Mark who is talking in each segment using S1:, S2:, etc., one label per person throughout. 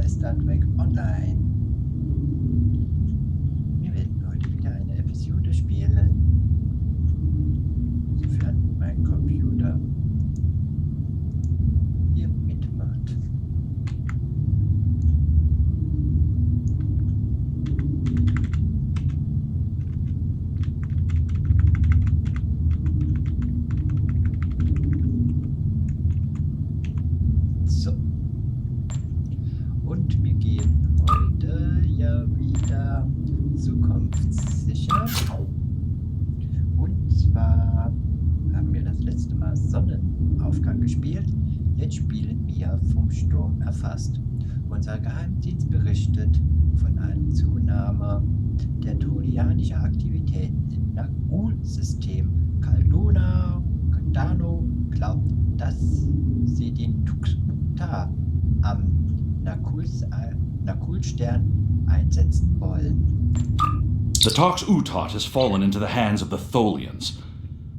S1: bei Star Trek Online. Wir werden heute wieder eine Episode spielen, sofern mein Computer hier mitmacht. So. Und wir gehen heute ja wieder zukunftssicher. Und zwar haben wir das letzte Mal Sonnenaufgang gespielt. Jetzt spielen wir vom Sturm erfasst. Unser Geheimdienst berichtet von einer Zunahme der tholianischer Aktivitäten im Nakul-System. Cardano glaubt, dass sie den Tuxta am Nakul-Stern einsetzen wollen.
S2: The Tox Utot has fallen into the hands of the Tholians.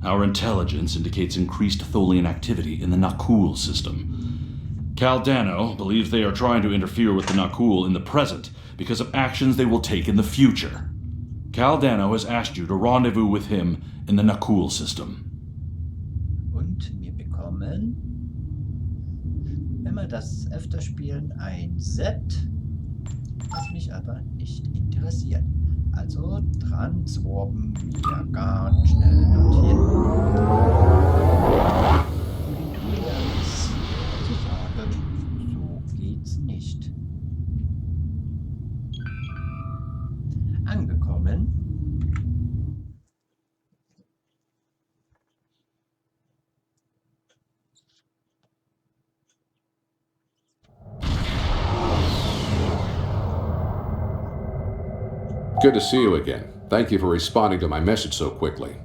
S2: Our intelligence indicates increased Tholian activity in the Nakul system. Caldano believes they are trying to interfere with the Nakul in the present because of actions they will take in the future. Caldano has asked you to rendezvous with him in the Nakul system.
S1: Und wir bekommen, wenn wir das öfter spielen, ein Set, was mich aber nicht interessiert. Also transwarpen wir ganz schnell dorthin, um den Tholians zu sagen, so geht's nicht. Angekommen.
S3: Good to see you again. Thank you for responding to my message so quickly.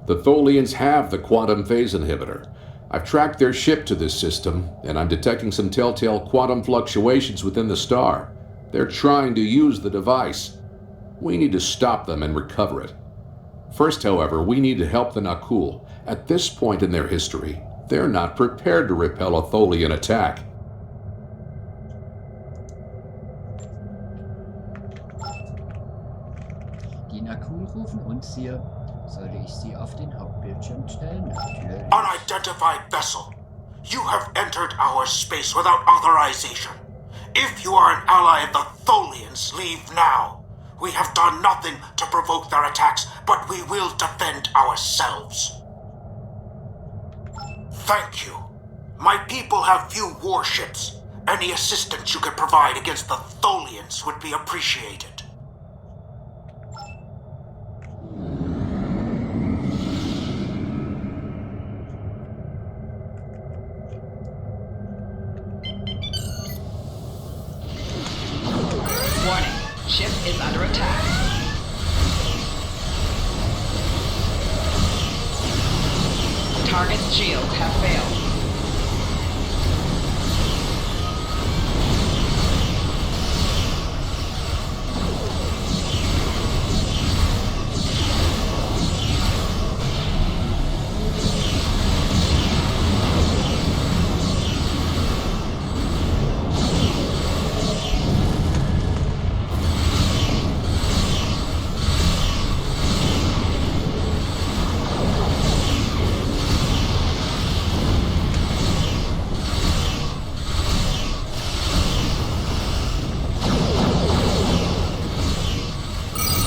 S3: The Tholians have the quantum phase inhibitor. I've tracked their ship to this system, and I'm detecting some telltale quantum fluctuations within the star. They're trying to use the device. We need to stop them and recover it. First, however, we need to help the Nakul. At this point in their history, they're not prepared to repel a Tholian attack.
S1: Die Nakul rufen uns hier. Sollte ich sie auf den Hauptbildschirm stellen? Natürlich.
S4: Unidentified vessel. You have entered our space without authorization. If you are an ally of the Tholians, leave now. We have done nothing to provoke their attacks, but we will defend ourselves. Thank you. My people have few warships. Any assistance you could provide against the Tholians would be appreciated.
S5: Warning, ship is under attack. Target's shields have failed.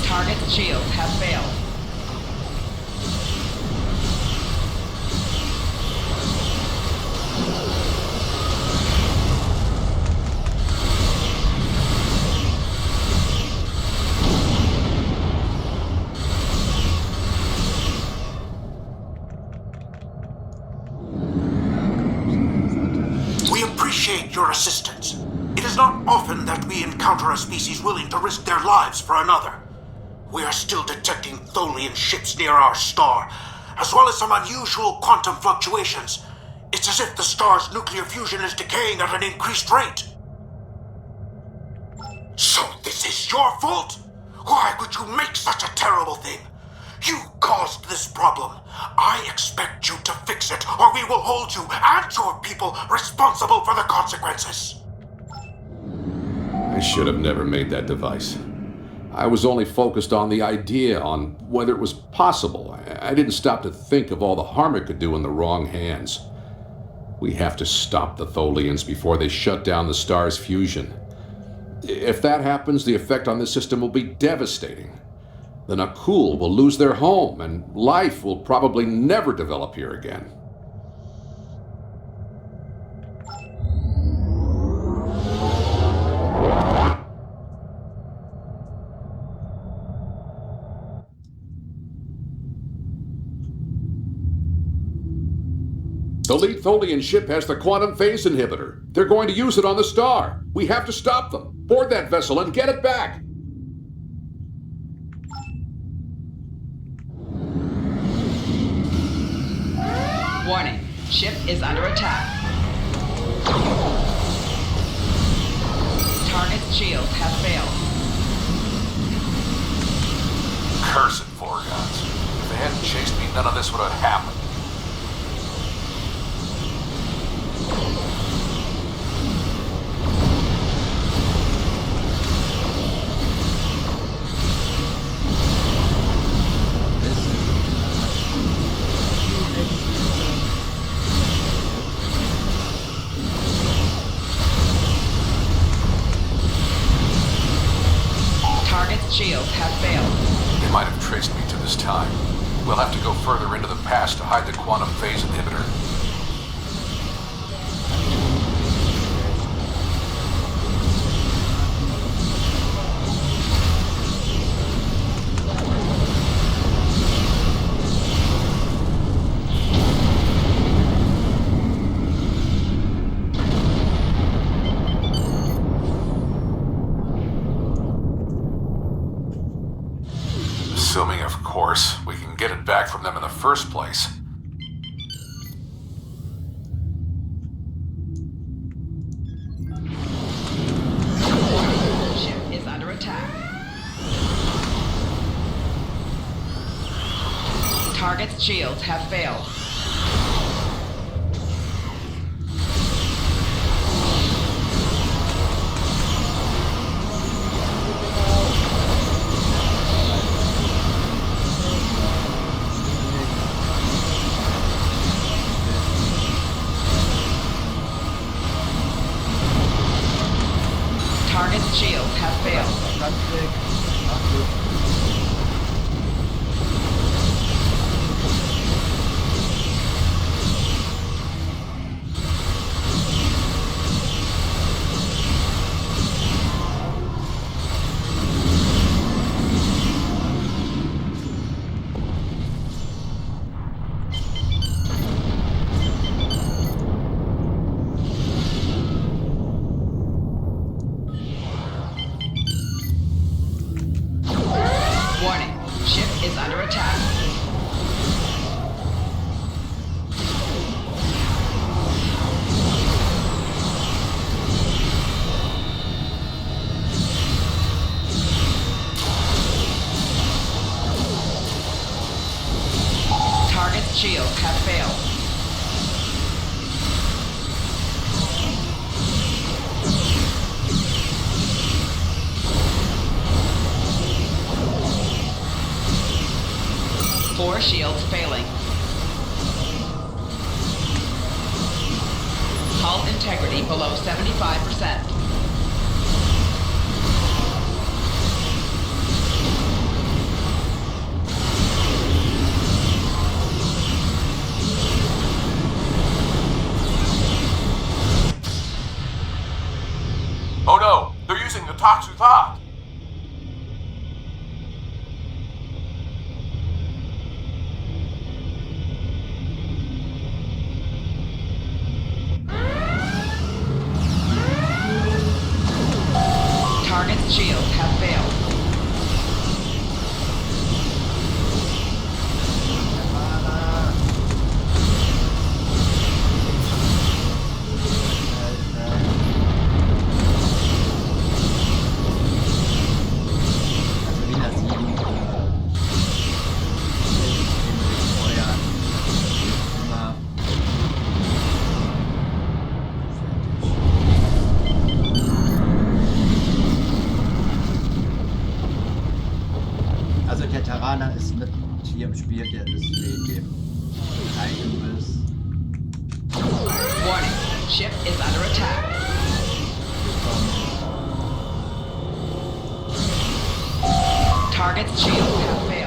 S5: Target's shields have failed.
S4: We appreciate your assistance. It is not often that we encounter a species willing to risk their lives for another. We are still detecting Tholian ships near our star, as well as some unusual quantum fluctuations. It's as if the star's nuclear fusion is decaying at an increased rate. So this is your fault? Why would you make such a terrible thing? You caused this problem. I expect you to fix it, or we will hold you and your people responsible for the consequences.
S3: I should have never made that device. I was only focused on the idea, on whether it was possible. I didn't stop to think of all the harm it could do in the wrong hands. We have to stop the Tholians before they shut down the star's fusion. If that happens, the effect on this system will be devastating. The Nakul will lose their home, and life will probably never develop here again. The lead Tholian ship has the quantum phase inhibitor. They're going to use it on the star. We have to stop them. Board that vessel and get it back.
S5: Warning. Ship is under attack. Target's shields have failed.
S4: Cursed Vorgons. If they hadn't chased me, none of this would have happened.
S5: Target's shields have failed.
S4: They might have traced me to this time. We'll have to go further into the past to hide the quantum phase inhibitor. Assuming, of course, we can get it back from them in the first place.
S5: Ship is under attack. Target's shields have failed. Target's shields have failed. Warning. Ship is under attack. Target's shields have failed. Four shields failing. Hull integrity below 75%.
S4: Oh no! They're using the Toxu Thought!
S5: Target's shields have failed.
S1: Mana ist mit hier im Spiel, der ist wegen dem Item-Riss.
S5: Warning. Ship is under attack. Target's shields have failed.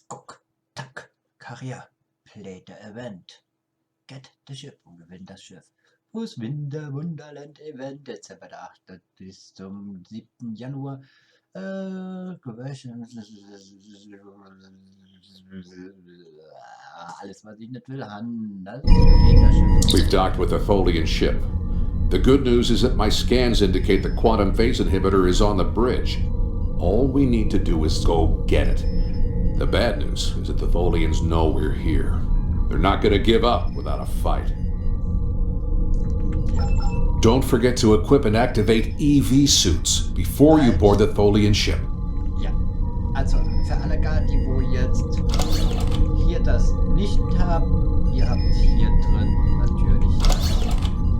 S1: Guck, tack, Karriere, play the event. Get the ship und gewinnt das Schiff. Fuß Wunderland Event, Dezember der 8. bis zum 7. Januar. Alles, was ich nicht will, handelt Gegnerschiff.
S3: We've docked with a Tholian ship. The good news is that my scans indicate the quantum phase inhibitor is on the bridge. All we need to do is go get it. The bad news is that the Tholians know we're here. They're not going to give up without a fight. Don't forget to equip and activate EV suits before you board the Tholian ship.
S1: Ja, also für alle gar die, wo jetzt hier das nicht haben, ihr habt hier drin natürlich das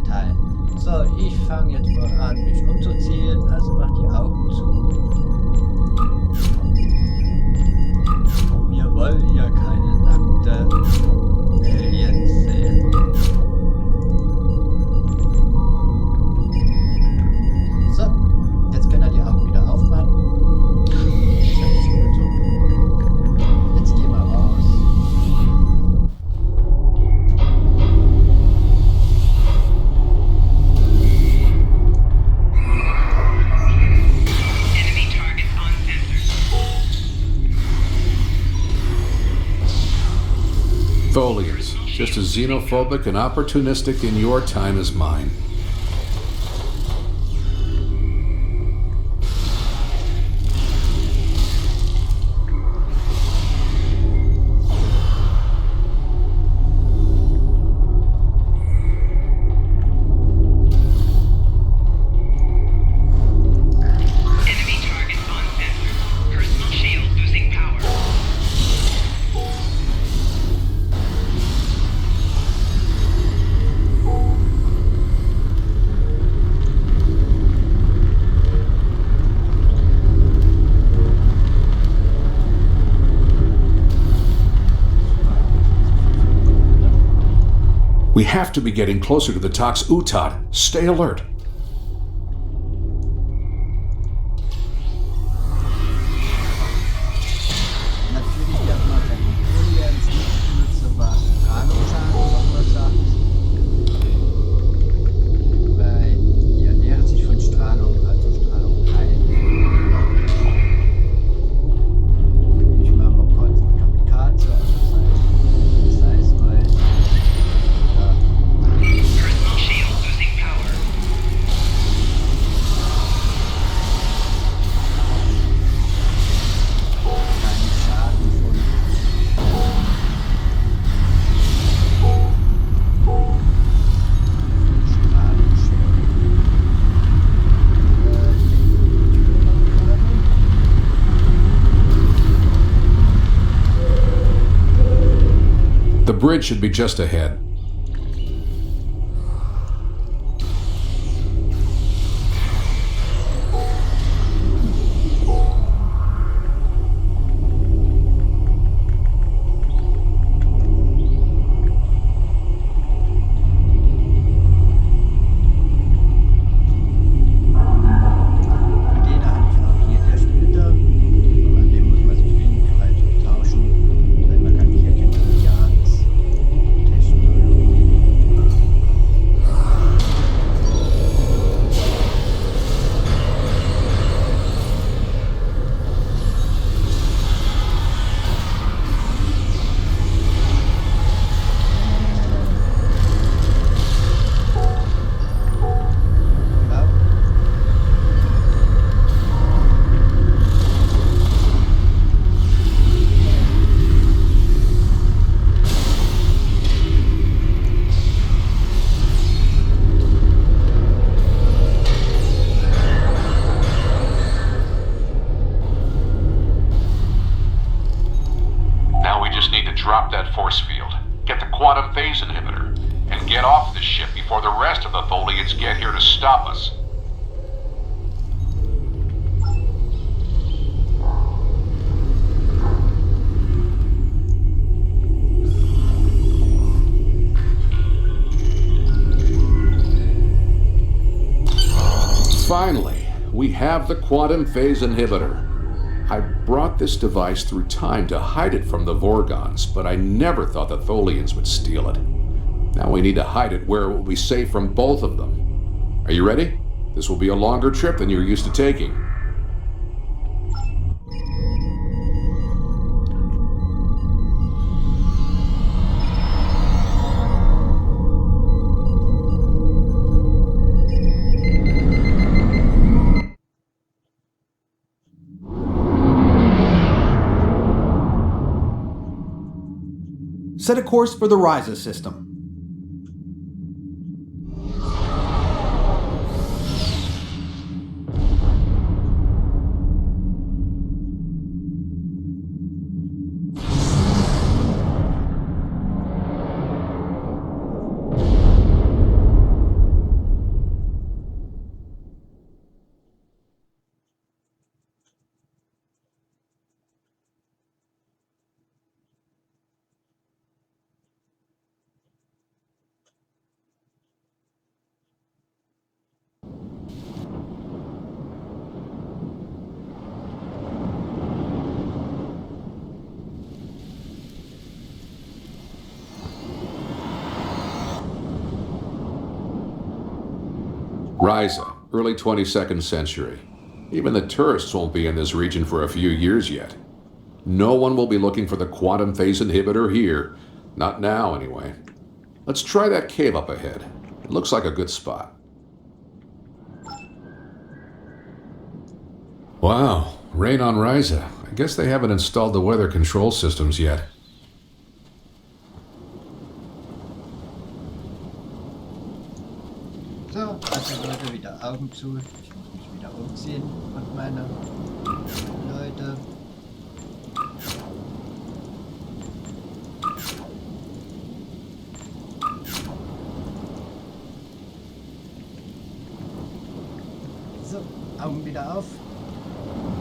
S1: Teil. So, ich fange jetzt mal an, mich umzuziehen, also macht die Augen zu. Wir wollen ja keine nackte Aliens sehen. So, jetzt können wir die Augen wieder aufmachen. Jetzt gehen wir raus.
S5: Enemy targets on sensor.
S3: Tholians, just as xenophobic and opportunistic in your time as mine.
S5: Enemy targets on sensor. Personal shield losing power.
S3: We have to be getting closer to the Tox Utat. Stay alert.
S1: Natürlich darf man bei den Aliens nicht benutzen, was Strahlungsschaden verursacht. Weil die ernähren sich von Strahlung, also Strahlung heilen. Ich mache mal kurz einen Kamikaze, also sei es euch. Ja.
S5: Personal shield losing power.
S1: Keinen Schaden von
S3: The bridge should be just ahead. drop that force field, get the quantum phase inhibitor, and get off the ship before the rest of the Tholians get here to stop us. Finally, we have the quantum phase inhibitor. I brought this device through time to hide it from the Vorgons, but I never thought the Tholians would steal it. Now we need to hide it where it will be safe from both of them. Are you ready? This will be a longer trip than you're used to taking.
S6: Set a course for the Ryza system.
S3: Ryza, early 22nd century. Even the tourists won't be in this region for a few years yet. No one will be looking for the quantum phase inhibitor here. Not now, anyway. Let's try that cave up ahead. It looks like a good spot. Wow, rain on Ryza. I guess they haven't installed the weather control systems yet.
S1: So, also Leute, wieder Augen zu. Ich muss mich wieder umziehen und meine Leute. So, Augen wieder auf.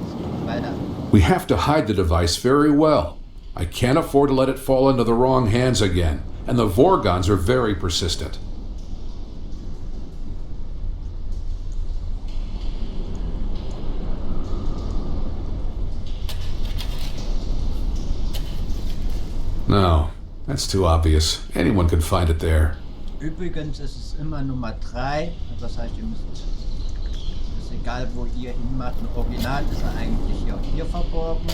S1: So, weiter.
S3: We have to hide the device very well. I can't afford to let it fall into the wrong hands again, and the Vorgons are very persistent. No, that's too obvious. Anyone could find it there.
S1: Übrigens ist es immer Nummer 3. Das heißt, ihr müsst. Ist egal, wo ihr ihn macht. Im Original ist er eigentlich hier verborgen.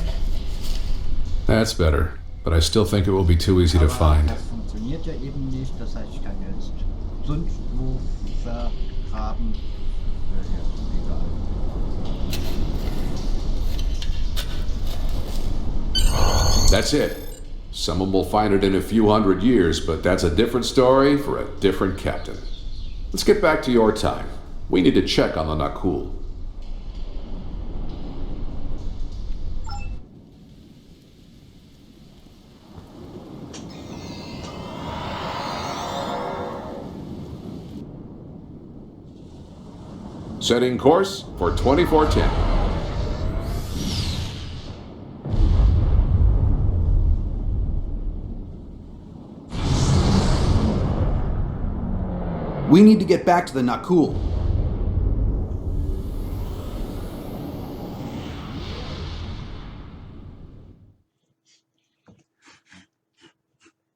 S3: That's better, but I still think it will be too easy to
S1: Aber
S3: find.
S1: das funktioniert ja eben nicht. Das heißt, ich kann jetzt sonst wo vergraben. Egal.
S3: That's it. Someone will find it in a few hundred years, but that's a different story for a different captain. Let's get back to your time. We need to check on the Nakul. Setting course for 2410.
S6: We need to get back to the Nakul.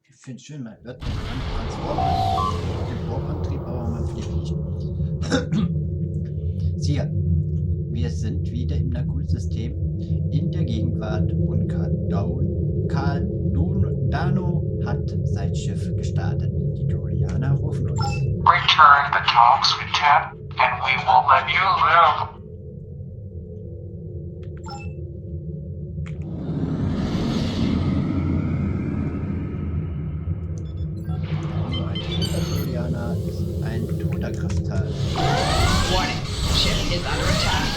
S1: Ich finde es schön, man hört den Transformer, den Warp-Antrieb, aber man fliegt nicht. Siehe, wir sind wieder im Nakul-System in der Gegenwart und Karl Dano hat sein Schiff gestartet. Die Turianer rufen uns.
S4: Return the talks with Ted, and we will let you live.
S1: So ein toter Turianer ist ein toter Kristall.
S5: Warning. Ship is under attack.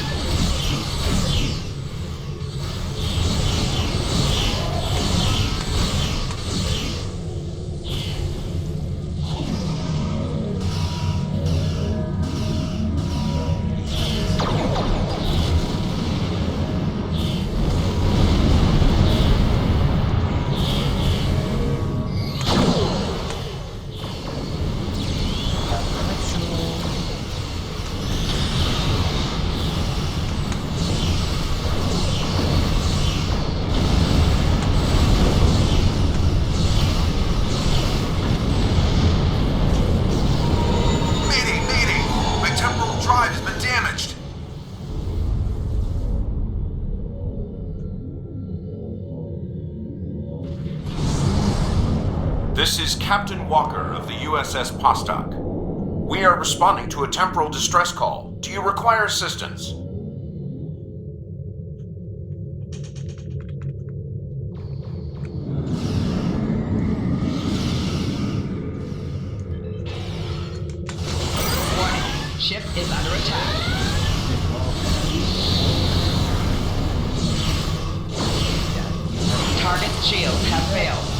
S3: This is Captain Walker of the USS Postok. We are responding to a temporal distress call. Do you require assistance?
S5: Warning. Ship is under attack. Target shields have failed.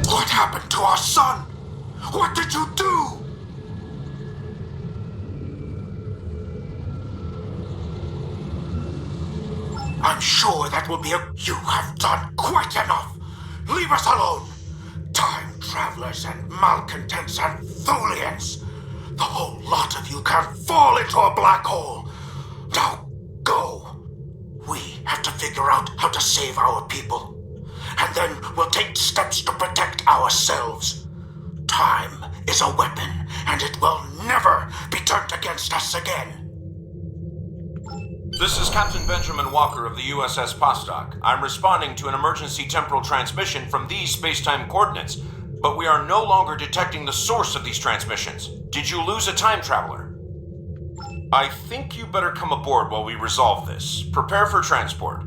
S4: What happened to our son? What did you do? I'm sure that will be a... You have done quite enough. Leave us alone. Time travelers and malcontents and Thulians. The whole lot of you can fall into a black hole. Now go. We have to figure out how to save our people. And then we'll take steps to protect ourselves. Time is a weapon, and it will never be turned against us again.
S3: This is Captain Benjamin Walker of the USS Postok. I'm responding to an emergency temporal transmission from these space-time coordinates, but we are no longer detecting the source of these transmissions. Did you lose a time traveler? I think you better come aboard while we resolve this. Prepare for transport.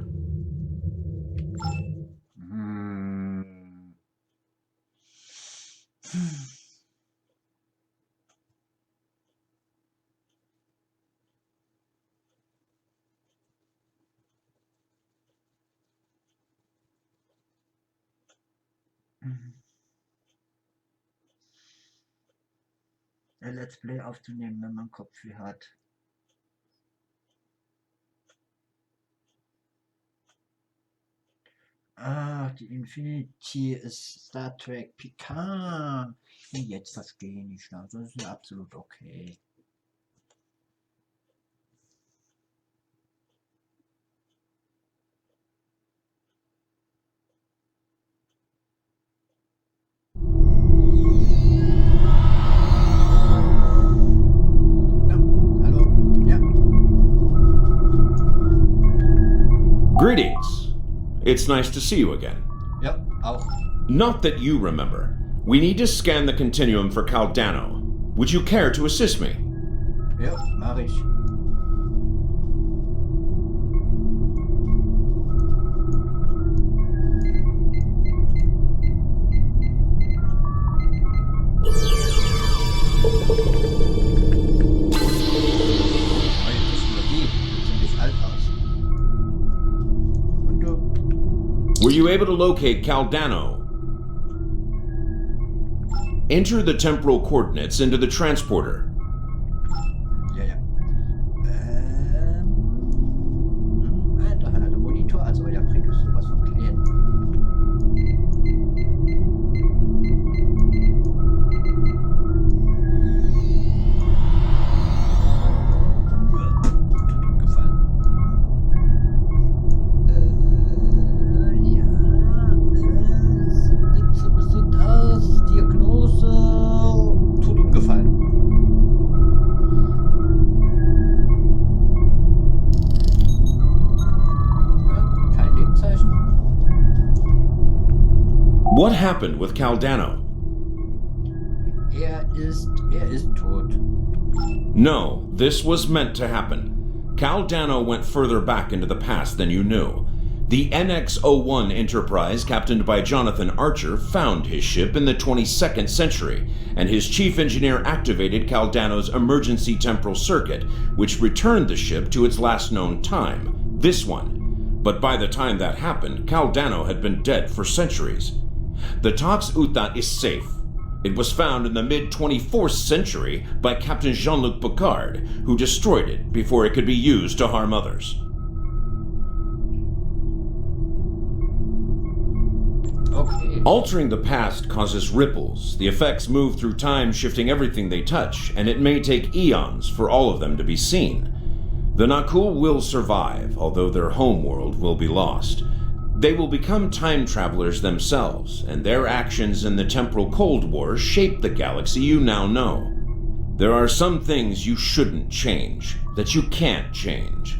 S1: Let's Play aufzunehmen, wenn man Kopfweh hat. Ah, die Infinity ist Star Trek Picard. Jetzt verstehe ich, also das ist ja absolut okay.
S3: Greetings. It's nice to see you again.
S1: Ja, auch.
S3: Not that you remember. We need to scan the continuum for Caldano. Would you care to assist me?
S1: Ja, mach ich.
S3: Were you able to locate Caldano? Enter the temporal coordinates into the transporter.
S1: Ja, ja. Da hat er den Monitor, also ja, bringt es sowas von klein.
S3: What happened with Caldano?
S1: Er ist tot.
S3: No, this was meant to happen. Caldano went further back into the past than you knew. The NX-01 Enterprise, captained by Jonathan Archer, found his ship in the 22nd century, and his chief engineer activated Caldano's emergency temporal circuit, which returned the ship to its last known time, this one. But by the time that happened, Caldano had been dead for centuries. The Tox Utat is safe. It was found in the mid-24th century by Captain Jean-Luc Picard, who destroyed it before it could be used to harm others.
S1: Okay.
S3: Altering the past causes ripples. The effects move through time, shifting everything they touch, and it may take eons for all of them to be seen.
S7: The Nakul will survive, although their homeworld will be lost. They will become time travelers themselves, and their actions in the temporal Cold War shape the galaxy you now know. There are some things you shouldn't change, that you can't change.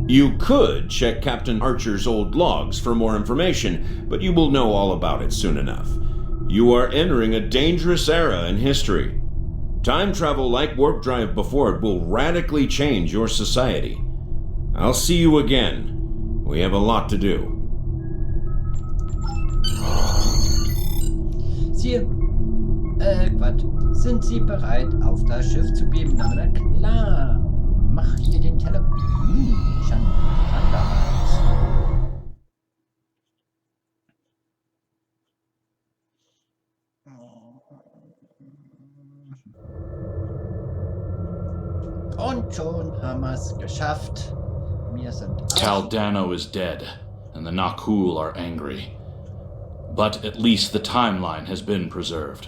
S7: You could check Captain Archer's old logs for more information, but you will know all about it soon enough. You are entering a dangerous era in history. Time travel like warp drive before it will radically change your society. I'll see you again. We have a lot to do.
S1: Sind Sie bereit, auf das Schiff zu beamen? Na klar. Mach hier den Teller. Und schon haben wir es geschafft. Wir sind
S2: Caldano is dead, and the Nakul are angry. But at least the timeline has been preserved.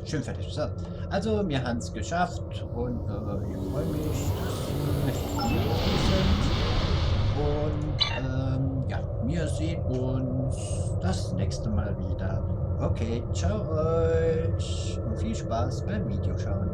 S1: schön fertig. So, also wir haben es geschafft und ich freue mich, dass wir hier sind. Und ja, wir sehen uns das nächste Mal wieder. Okay, ciao euch und viel Spaß beim Videoschauen.